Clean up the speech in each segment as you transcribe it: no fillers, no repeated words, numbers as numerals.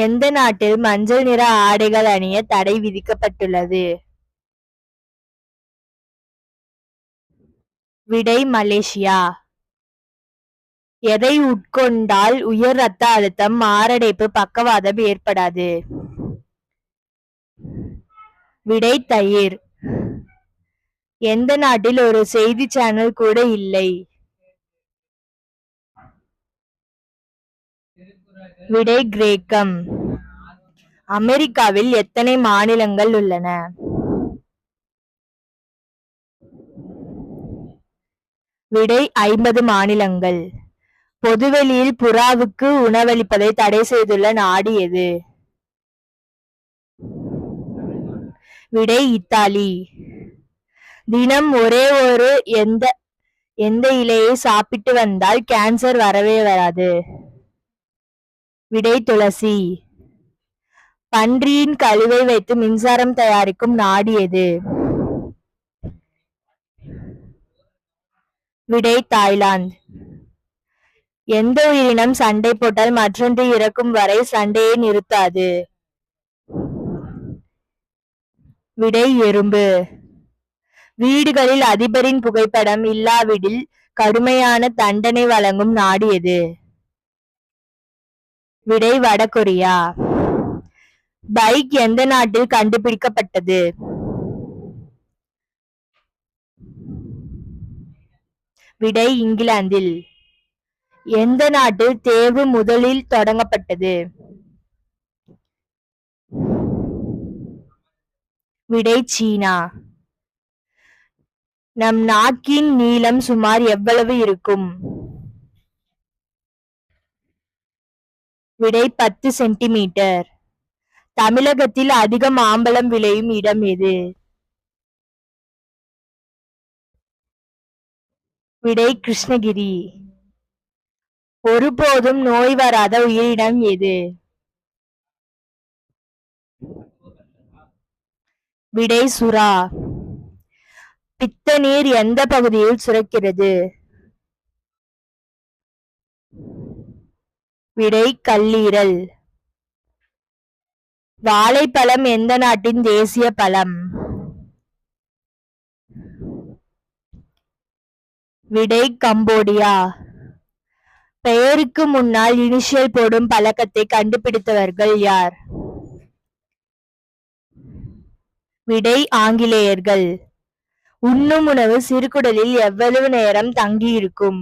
எந்த நாட்டில் மஞ்சள் நிற ஆடைகள் அணிய தடை விதிக்கப்பட்டுள்ளது? விடை மலேசியா. எதை உட்கொண்டால் உயர் இரத்த அழுத்தம், மாரடைப்பு, பக்கவாதம் ஏற்படாது? விடை தயிர். எந்த நாட்டில் ஒரு செய்தி சேனல் கூட இல்லை? விடை கிரேக்கம். அமெரிக்காவில் எத்தனை மாநிலங்கள் உள்ளன? விடை 50 மாநிலங்கள். பொதுவெளியில் புறாவுக்கு உணவளிப்பதை தடை செய்துள்ள நாடு எது? விடை இத்தாலி. தினம் ஒரே ஒரு எந்த இலையை சாப்பிட்டு வந்தால் கேன்சர் வரவே வராது? விடை துளசி. பன்றியின் கழிவை வைத்து மின்சாரம் தயாரிக்கும் நாடு எது? விடை தாய்லாந்து. எந்த உயிரினம் சண்டை போட்டால் மற்றொன்று இறக்கும் வரை சண்டையை நிறுத்தாது? விடை எறும்பு. வீடுகளில் அதிபரின் புகைப்படம் இல்லாவிடில் கடுமையான தண்டனை வழங்கும் நாடு எது? விடை வடகொரியா. பைக் எந்த நாட்டில் கண்டுபிடிக்கப்பட்டது? விடை இங்கிலாந்தில். எந்த நாட்டில் தேர்வு முதலில் தொடங்கப்பட்டது? விடை சீனா. நம் நாக்கின் நீளம் சுமார் எவ்வளவு இருக்கும்? விடை 10 சென்டிமீட்டர். தமிழகத்தில் அதிக மாம்பழம் விளையும் இடம் எது? விடை கிருஷ்ணகிரி. ஒருபோதும் நோய் வராத உயிரினம் எது? விடை சுறா. பித்த நீர் எந்த பகுதியில் சுரக்கிறது? விடை கல்லீரல். வாழைப்பழம் எந்த நாட்டின் தேசிய பழம்? விடை கம்போடியா. பெயருக்கு முன்னால் இனிஷியல் போடும் பழக்கத்தை கண்டுபிடித்தவர்கள் யார்? விடை ஆங்கிலேயர்கள். உண்ணும் உணவு சிறுகுடலில் எவ்வளவு நேரம் தங்கியிருக்கும்?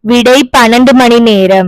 விடை 12 மணி நேரம்.